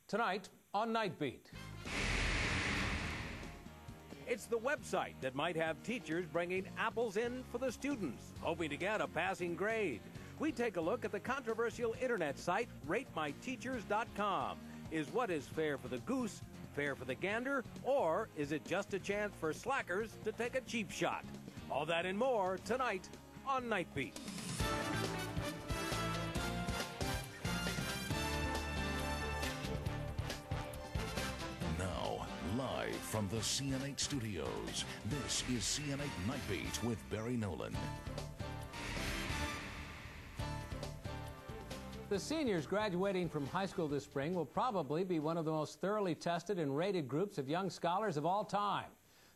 Tonight on Nitebeat. It's the website that might have teachers bringing apples in for the students, hoping to get a passing grade. We take a look at the controversial internet site RateMyTeachers.com. Is what is fair for the goose fair for the gander, or is it just a chance for slackers to take a cheap shot? All that and more tonight on Nitebeat. Now, live from the CN8 studios, this is CN8 Nitebeat with Barry Nolan. The seniors graduating from high school this spring will probably be one of the most thoroughly tested and rated groups of young scholars of all time.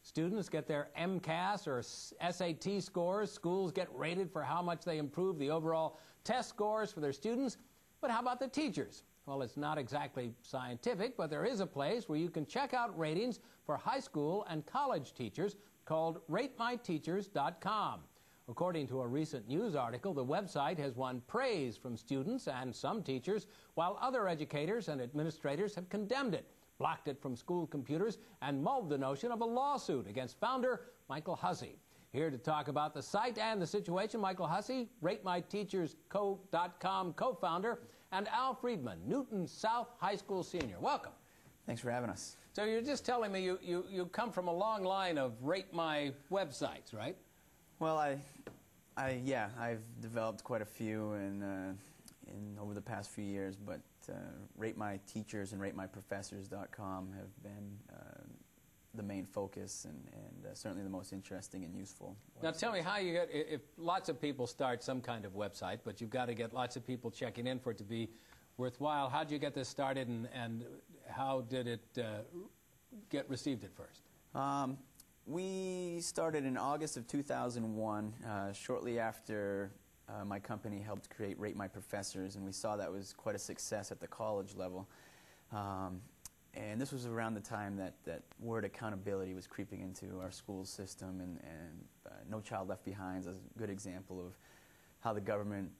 Students get their MCAS or SAT scores. Schools get rated for how much they improve the overall test scores for their students. But how about the teachers? Well, it's not exactly scientific, but there is a place where you can check out ratings for high school and college teachers called RateMyTeachers.com. According to a recent news article, the website has won praise from students and some teachers, while other educators and administrators have condemned it, blocked it from school computers, and mulled the notion of a lawsuit against founder Michael Hussey. Here to talk about the site and the situation, Michael Hussey, RateMyTeachers.com co-founder, and Al Friedman, Newton South High School senior. Welcome. Thanks for having us. So you're just telling me you come from a long line of Rate My websites, right? Well, I've developed quite a few over the past few years, but RateMyTeachers and RateMyProfessors.com have been the main focus and certainly the most interesting and useful websites. Now tell me how you get, if lots of people start some kind of website, but you've got to get lots of people checking in for it to be worthwhile. How did you get this started, and how did it get received at first? We started in August of 2001, shortly after my company helped create Rate My Professors, and we saw that was quite a success at the college level. And this was around the time that word accountability was creeping into our school system, and No Child Left Behind is a good example of how the government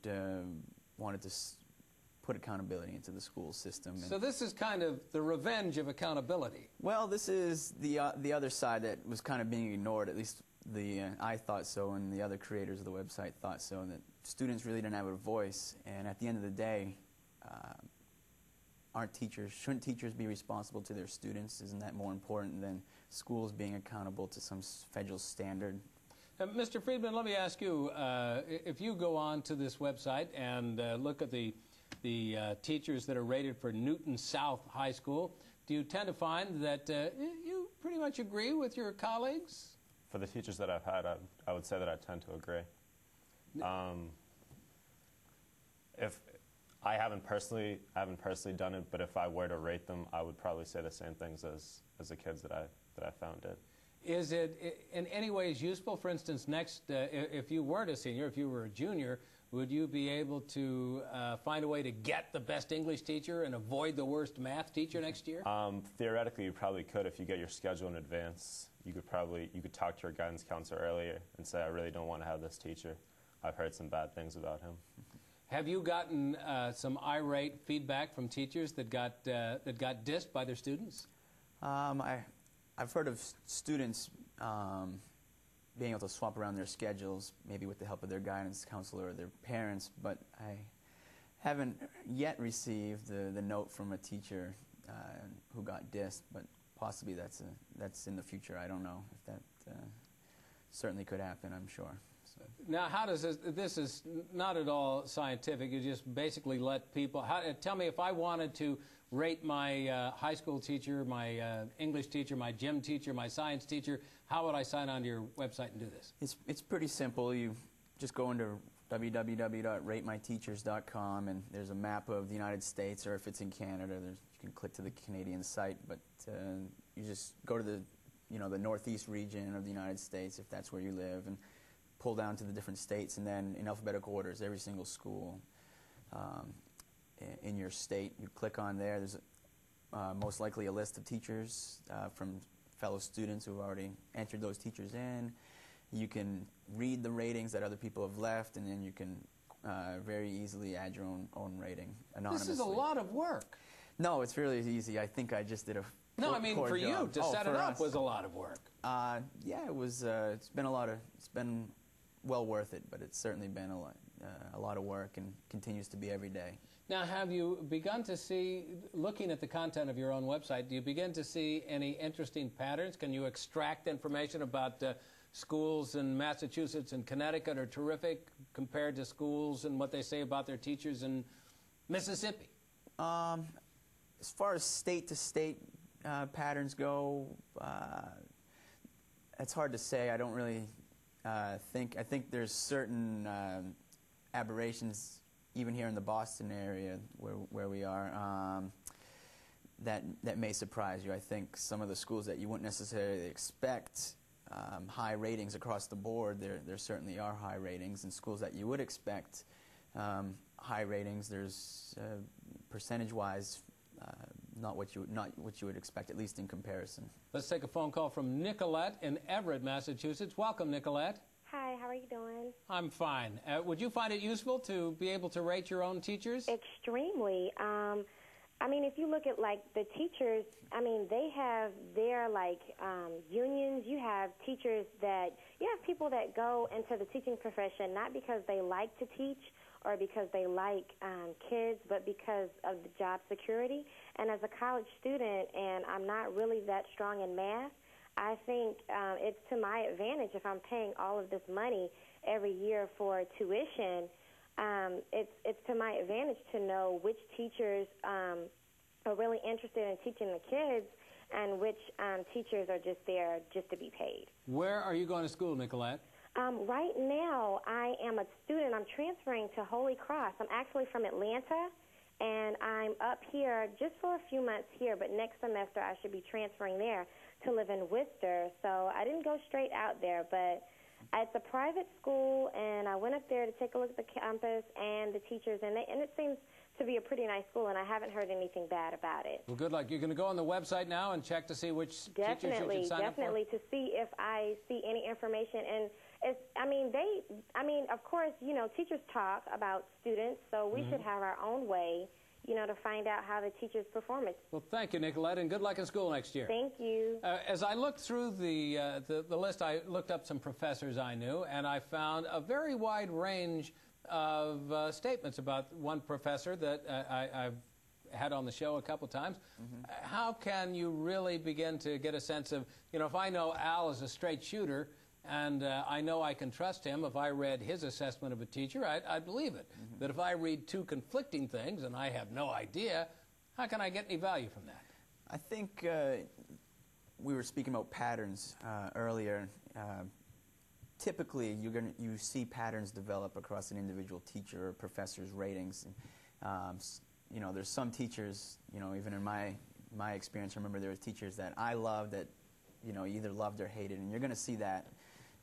wanted to put accountability into the school system. So this is kind of the revenge of accountability. Well, this is the other side that was kind of being ignored, at least I thought so, and the other creators of the website thought so, that students really didn't have a voice. And at the end of the day, shouldn't teachers be responsible to their students? Isn't that more important than schools being accountable to some federal standard? Mr. Friedman, let me ask you, if you go on to this website and look at the teachers that are rated for Newton South High School, do you tend to find that you pretty much agree with your colleagues? For the teachers that I've had, I would say that I tend to agree. If I haven't personally done it, but if I were to rate them, I would probably say the same things as the kids that I found did. Is it in any ways useful? For instance, next, if you weren't a senior, if you were a junior, would you be able to find a way to get the best English teacher and avoid the worst math teacher next year? Theoretically, you probably could if you get your schedule in advance. You could talk to your guidance counselor earlier and say, I really don't want to have this teacher. I've heard some bad things about him. Have you gotten some irate feedback from teachers that got dissed by their students? I've heard of students being able to swap around their schedules, maybe with the help of their guidance counselor or their parents, but I haven't yet received the note from a teacher who got dissed, but possibly that's in the future. I don't know if that certainly could happen, I'm sure. So. Now, how does this is not at all scientific. You just basically let people, tell me if I wanted to rate my high school teacher, my English teacher, my gym teacher, my science teacher, how would I sign on to your website and do this? It's pretty simple. You just go into www.ratemyteachers.com, and there's a map of the United States, or if it's in Canada, you can click to the Canadian site, but you just go to the northeast region of the United States, if that's where you live, and pull down to the different states, and then in alphabetical order is every single school in your state. You click on there. There's most likely a list of teachers from fellow students who have already entered those teachers in. You can read the ratings that other people have left, and then you can very easily add your own rating anonymously. This is a lot of work. No, it's really easy. I think I just did a No, I mean poor for you job. to set it for up us. was a lot of work. Yeah, it was. It's been well worth it, but it's certainly been a lot of work and continues to be every day. Now, have you begun to see, looking at the content of your own website, do you begin to see any interesting patterns? Can you extract information about schools in Massachusetts and Connecticut are terrific compared to schools and what they say about their teachers in Mississippi? As far as state-to-state patterns go, it's hard to say. I don't really think. I think there's certain aberrations, even here in the Boston area where we are, that may surprise you. I think some of the schools that you wouldn't necessarily expect high ratings across the board, there certainly are high ratings. And schools that you would expect high ratings, there's percentage-wise not what you would expect, at least in comparison. Let's take a phone call from Nicolette in Everett, Massachusetts. Welcome, Nicolette. Hi, how are you doing? I'm fine. Would you find it useful to be able to rate your own teachers? Extremely. I mean, if you look at, like, the teachers, I mean, they have their, like, unions. You have teachers that, you have people that go into the teaching profession not because they like to teach or because they like kids, but because of the job security. And as a college student, and I'm not really that strong in math, I think it's to my advantage if I'm paying all of this money every year for tuition. It's to my advantage to know which teachers are really interested in teaching the kids and which teachers are just there just to be paid. Where are you going to school, Nicolette? Right now, I am a student. I'm transferring to Holy Cross. I'm actually from Atlanta, and I'm up here just for a few months here, but next semester I should be transferring there to live in Worcester. So I didn't go straight out there, but it's a private school, and I went up there to take a look at the campus and the teachers, and it seems to be a pretty nice school, and I haven't heard anything bad about it. Well, good luck. You're going to go on the website now and check to see which teachers you should sign up for? Definitely, to see if I see any information. And it's, I mean, of course, you know, teachers talk about students, so we should have our own way, you know, to find out how the teachers' performance. Well, thank you, Nicolette, and good luck in school next year. Thank you. As I looked through the list, I looked up some professors I knew, and I found a very wide range of statements about one professor that I've had on the show a couple times. How can you really begin to get a sense of, you know, if I know Al is a straight shooter and I know I can trust him, if I read his assessment of a teacher, I'd believe it. But if I read two conflicting things and I have no idea, how can I get any value from that? I think we were speaking about patterns earlier. Typically, you see patterns develop across an individual teacher or professor's ratings. You know, there's some teachers, you know, even in my experience, I remember there were teachers that I loved that, you know, either loved or hated, and you're going to see that,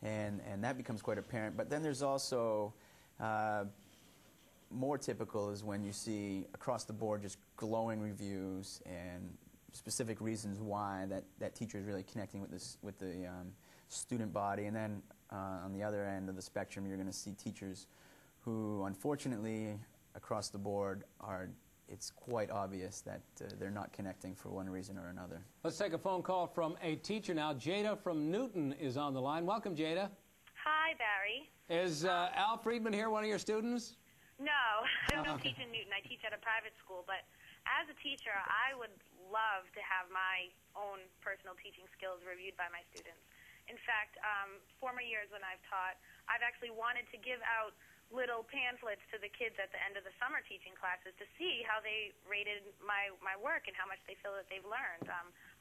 and that becomes quite apparent. But then there's also more typical is when you see across the board just glowing reviews and specific reasons why that teacher is really connecting with the student body. And then on the other end of the spectrum, you're going to see teachers who, unfortunately, across the board, it's quite obvious that they're not connecting for one reason or another. Let's take a phone call from a teacher now. Jada from Newton is on the line. Welcome, Jada. Hi, Barry. Is Al Friedman here, one of your students? No, I don't teach in Newton. I teach at a private school. But as a teacher, I would love to have my own personal teaching skills reviewed by my students. In fact, former years when I've taught, I've actually wanted to give out little pamphlets to the kids at the end of the summer teaching classes to see how they rated my work and how much they feel that they've learned.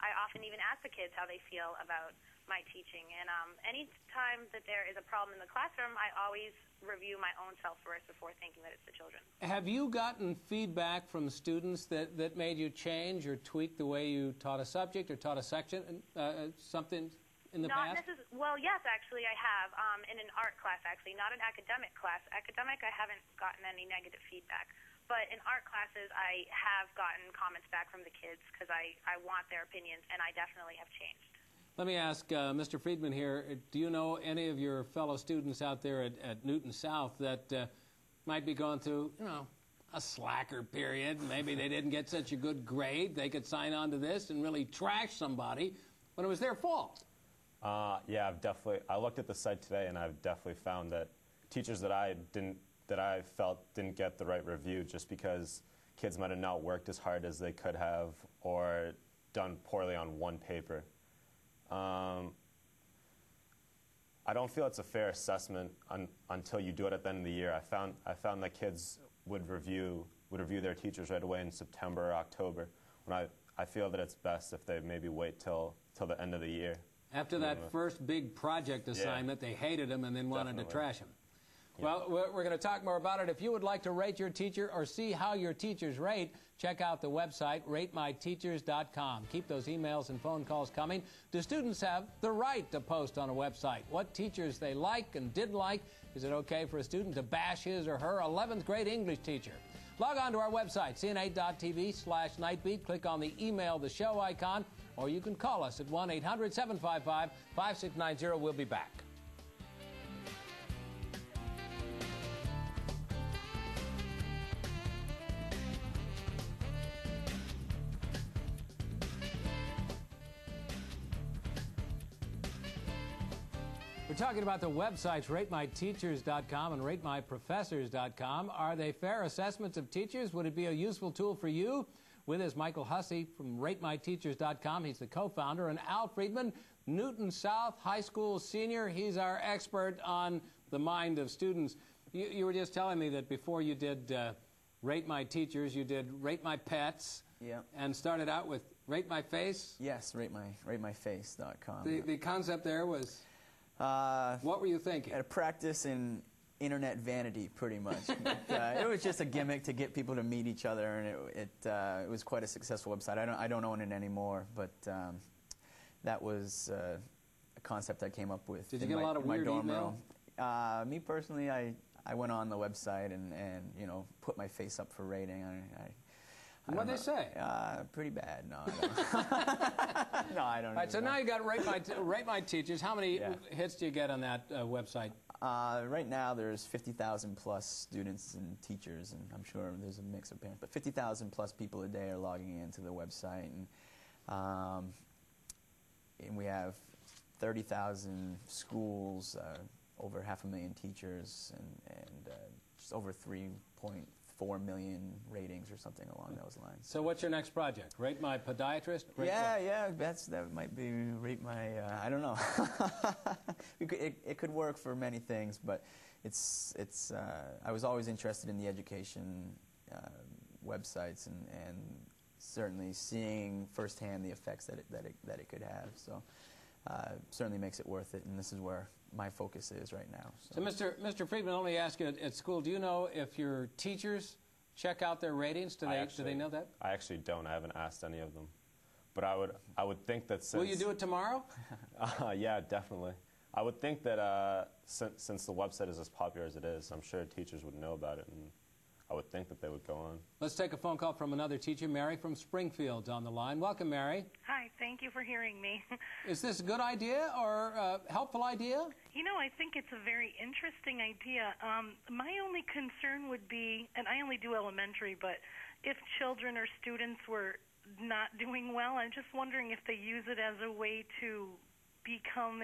I often even ask the kids how they feel about my teaching. And any time that there is a problem in the classroom, I always review my own self first before thinking that it's the children. Have you gotten feedback from students that made you change or tweak the way you taught a subject or taught a section, something in the past? Well, yes, actually, I have. In an art class, actually, not an academic class. Academic, I haven't gotten any negative feedback. But in art classes, I have gotten comments back from the kids because I want their opinions, and I definitely have changed. Let me ask Mr. Friedman here, do you know any of your fellow students out there at Newton South that might be going through, you know, a slacker period, maybe they didn't get such a good grade, they could sign on to this and really trash somebody when it was their fault. Yeah, I looked at the site today, and I've definitely found that teachers that I felt didn't get the right review just because kids might have not worked as hard as they could have or done poorly on one paper. I don't feel it's a fair assessment until you do it at the end of the year. I found that kids would review their teachers right away in September or October. When I feel that it's best if they maybe wait till the end of the year. After that first big project assignment, they hated him and then wanted to trash him. Yeah. Well, we're going to talk more about it. If you would like to rate your teacher or see how your teachers rate, check out the website, RateMyTeachers.com. Keep those emails and phone calls coming. Do students have the right to post on a website what teachers they like and didn't like? Is it okay for a student to bash his or her 11th grade English teacher? Log on to our website, cn8.tv/Nitebeat. Click on the email the show icon, or you can call us at 1-800-755-5690. We'll be back. We're talking about the websites RateMyTeachers.com and RateMyProfessors.com. Are they fair assessments of teachers? Would it be a useful tool for you? With us, Michael Hussey from RateMyTeachers.com. He's the co-founder. And Al Friedman, Newton South High School senior. He's our expert on the mind of students. You were just telling me that before you did Rate My Teachers, you did Rate My Pets. Yeah. And started out with Rate My Face. Yes, RateMyFace.com. The concept there was... what were you thinking? At a practice in internet vanity, pretty much. It was just a gimmick to get people to meet each other, and it was quite a successful website. I don't own it anymore, but that was a concept I came up with. Did you get a lot of weird email? Me personally, I went on the website and you know, put my face up for rating. What'd they say? Pretty bad. No, no, I don't. All right, so now you got Rate My Teachers. How many hits do you get on that website? Right now, there's 50,000 plus students and teachers, and I'm sure there's a mix of parents, but 50,000 plus people a day are logging into the website, and we have 30,000 schools, over 500,000 teachers, and just over 3.4 million ratings or something along those lines. So what's your next project? Rate My Podiatrist? Yeah, that might be Rate My, I don't know. It could work for many things, but I was always interested in the education websites and certainly seeing firsthand the effects that it could have. So certainly makes it worth it, and this is where my focus is right now. So Mr. Friedman, let me ask you, at school, do you know if your teachers check out their ratings? Do they know that? I actually don't. I haven't asked any of them. But I would think that since... Will you do it tomorrow? Yeah, definitely. I would think that since the website is as popular as it is, I'm sure teachers would know about it, and I would think that they would go on. Let's take a phone call from another teacher. Mary from Springfield on the line. Welcome, Mary. Hi, thank you for hearing me. Is this a good idea or a helpful idea? You know, I think it's a very interesting idea. My only concern would be, and I only do elementary, but if children or students were not doing well, I'm just wondering if they use it as a way to become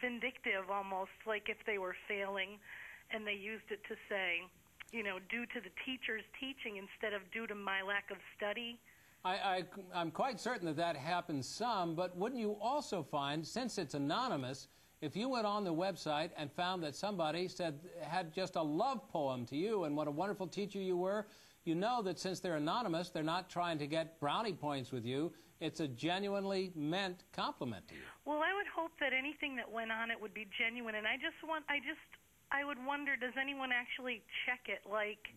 vindictive almost, like if they were failing and they used it to say, you know, due to the teacher's teaching instead of due to my lack of study. I'm quite certain that happens some, but wouldn't you also find, since it's anonymous, if you went on the website and found that somebody had just a love poem to you and what a wonderful teacher you were, you know that since they're anonymous, they're not trying to get brownie points with you. It's a genuinely meant compliment to you. Well, I would hope that anything that went on it would be genuine, and I would wonder, does anyone actually check it? Like,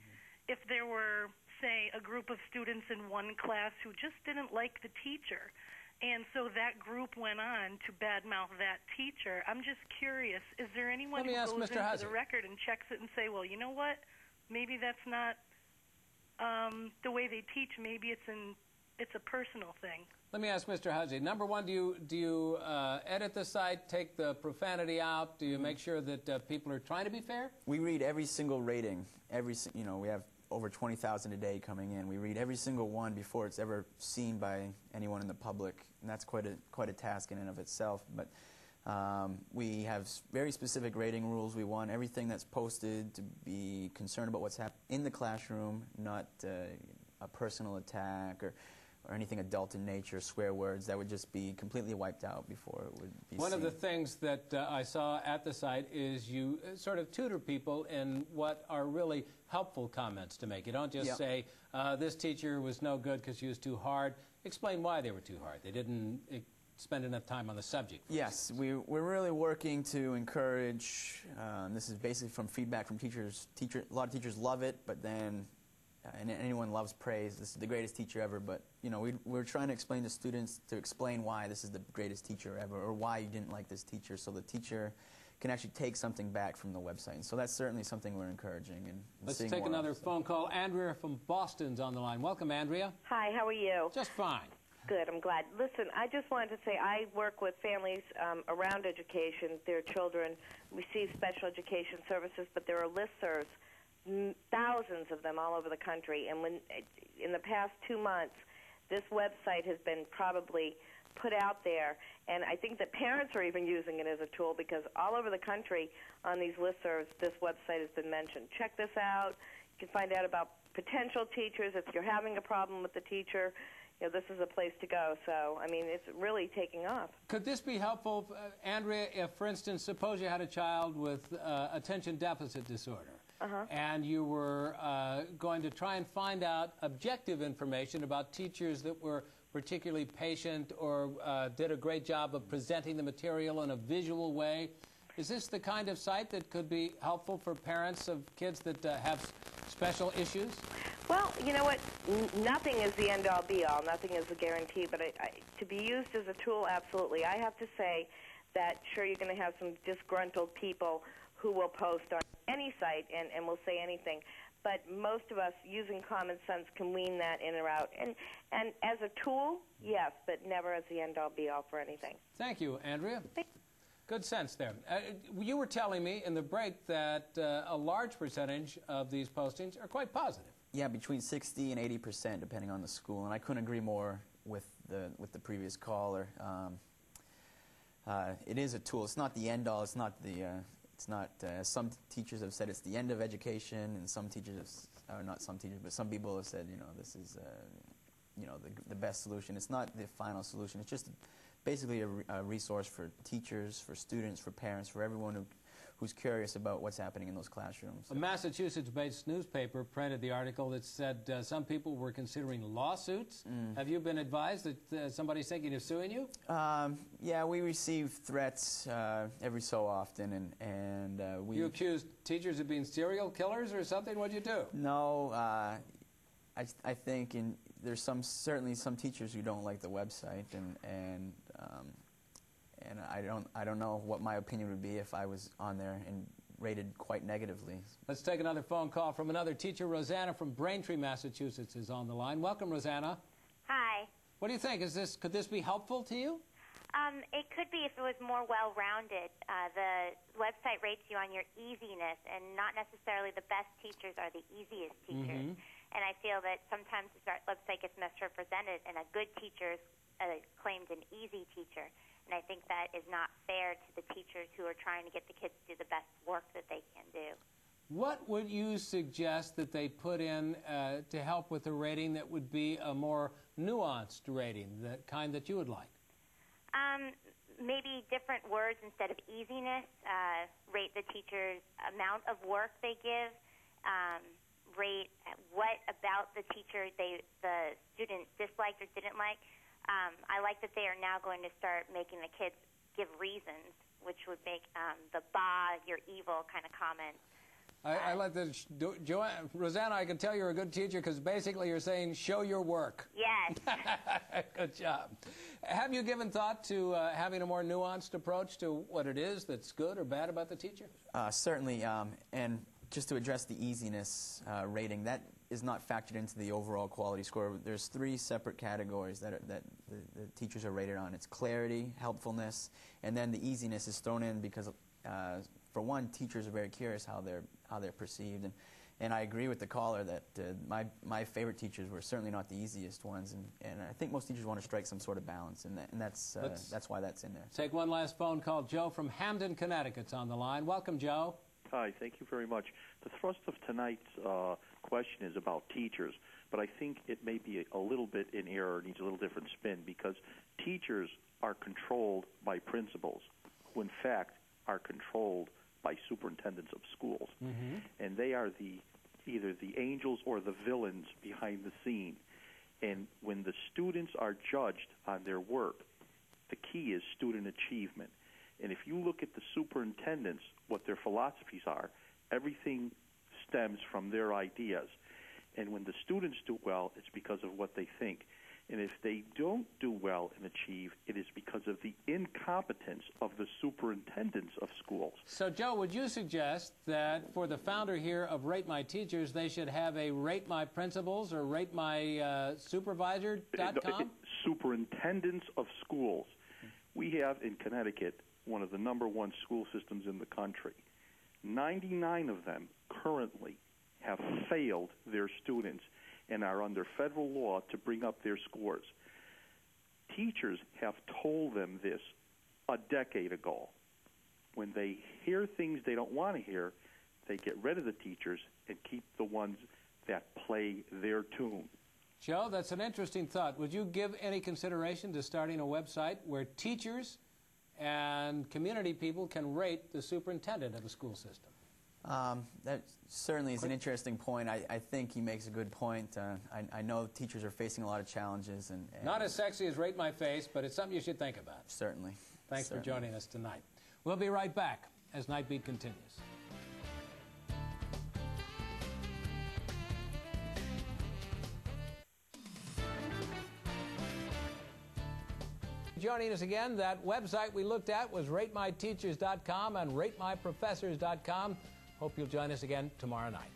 if there were, say, a group of students in one class who just didn't like the teacher, and so that group went on to badmouth that teacher. I'm just curious, is there anyone who goes into the record and checks it and say, well, you know what, maybe that's not the way they teach, maybe it's a personal thing. Let me ask Mr. Hussey. Number one, do you edit the site, take the profanity out? Do you make sure that people are trying to be fair? We read every single rating. We have over 20,000 a day coming in. We read every single one before it's ever seen by anyone in the public, and that's quite a task in and of itself. But we have very specific rating rules. We want everything that's posted to be concerned about what's happening in the classroom, not a personal attack or anything adult in nature, swear words. That would just be completely wiped out before it would be One seen. of the things that I saw at the site is you sort of tutor people in what are really helpful comments to make. You don't just say, this teacher was no good because she was too hard. Explain why they were too hard. They didn't spend enough time on the subject. Yes, we're really working to encourage, this is basically from feedback from teachers. A lot of teachers love it, but then and anyone loves praise. This is the greatest teacher ever, but you know, we're trying to explain to students to explain why this is the greatest teacher ever, or why you didn't like this teacher, so the teacher can actually take something back from the website. And so that's certainly something we're encouraging. And let's take another phone call. Andrea from Boston's on the line. Welcome, Andrea. Hi, how are you? Just fine. Good, I'm glad. Listen, I just wanted to say I work with families around education. Their children receive special education services, but there are listservs, thousands of them all over the country. And in the past 2 months, this website has been probably put out there, and I think that parents are even using it as a tool, because all over the country on these listservs, this website has been mentioned. Check this out. You can find out about potential teachers. If you're having a problem with the teacher, you know, this is a place to go. So, I mean, it's really taking off. Could this be helpful, Andrea, if, for instance, suppose you had a child with attention deficit disorder, and you were going to try and find out objective information about teachers that were particularly patient or did a great job of presenting the material in a visual way. Is this the kind of site that could be helpful for parents of kids that have special issues? Well, you know what? Nothing is the end-all, be-all. Nothing is a guarantee. But to be used as a tool, absolutely. I have to say that, sure, you're going to have some disgruntled people who will post on any site and will say anything. But most of us, using common sense, can wean that in or out. And as a tool, yes, but never as the end-all, be-all for anything. Thank you, Andrea. Good sense there. You were telling me in the break that a large percentage of these postings are quite positive. Yeah, between 60 and 80%, depending on the school. And I couldn't agree more with the previous caller. It is a tool. It's not the end-all. It's not the... some teachers have said it's the end of education, and some teachers, or not some teachers, but some people have said, you know, this is, you know, the best solution. It's not the final solution. It's just basically a resource for teachers, for students, for parents, for everyone who's curious about what's happening in those classrooms. A Massachusetts-based newspaper printed the article that said some people were considering lawsuits. Have you been advised that somebody's thinking of suing you? Yeah, we receive threats every so often, and we... You accuse teachers of being serial killers or something? What'd you do? No, I think there's certainly some teachers who don't like the website, and I don't know what my opinion would be if I was on there and rated quite negatively. Let's take another phone call from another teacher. Rosanna from Braintree, Massachusetts is on the line. Welcome, Rosanna. Hi. What do you think? Could this be helpful to you? It could be if it was more well-rounded. The website rates you on your easiness, and not necessarily the best teachers are the easiest teachers. And I feel that sometimes the website gets misrepresented, and a good teacher is claimed an easy teacher. And I think that is not fair to the teachers who are trying to get the kids to do the best work that they can do. What would you suggest that they put in to help with the rating that would be a more nuanced rating, the kind that you would like? Maybe different words instead of easiness. Rate the teacher's amount of work they give. Rate what about the teacher the student disliked or didn't like. I like that they are now going to start making the kids give reasons, which would make the bah, you're evil kind of comments. I like this. Rosanna, I can tell you're a good teacher because basically you're saying show your work. Yes. Good job. Have you given thought to having a more nuanced approach to what it is that's good or bad about the teacher? Certainly, and just to address the easiness rating, that is not factored into the overall quality score. There's 3 separate categories that the teachers are rated on. It's clarity, helpfulness, and then the easiness is thrown in because, for one, teachers are very curious how they're perceived, And I agree with the caller that my favorite teachers were certainly not the easiest ones, and I think most teachers want to strike some sort of balance, and that's why that's in there. Take one last phone call. Joe from Hamden, Connecticut's on the line. Welcome, Joe. Hi, thank you very much. The thrust of tonight's question is about teachers, but I think it may be a little bit in error, needs a little different spin, because teachers are controlled by principals, who in fact are controlled by superintendents of schools. Mm-hmm. And they are either the angels or the villains behind the scene. And when the students are judged on their work, the key is student achievement. And if you look at the superintendents, what their philosophies are, everything stems from their ideas. And when the students do well, it's because of what they think. And if they don't do well and achieve, it is because of the incompetence of the superintendents of schools. So, Joe, would you suggest that for the founder here of Rate My Teachers, they should have a Rate My Principals or Rate My Supervisor.com? Superintendents of schools. We have in Connecticut one of the #1 school systems in the country. 99 of them currently have failed their students and are under federal law to bring up their scores. Teachers have told them this a decade ago. When they hear things they don't want to hear, they get rid of the teachers and keep the ones that play their tune. Joe, that's an interesting thought. Would you give any consideration to starting a website where teachers and community people can rate the superintendent of a school system? That certainly is an interesting point. I think he makes a good point. I know teachers are facing a lot of challenges. And not as sexy as Rate My Face, but it's something you should think about. Certainly. Thanks for joining us tonight. We'll be right back as Nitebeat continues. Joining us again, that website we looked at was RateMyTeachers.com and RateMyProfessors.com. Hope you'll join us again tomorrow night.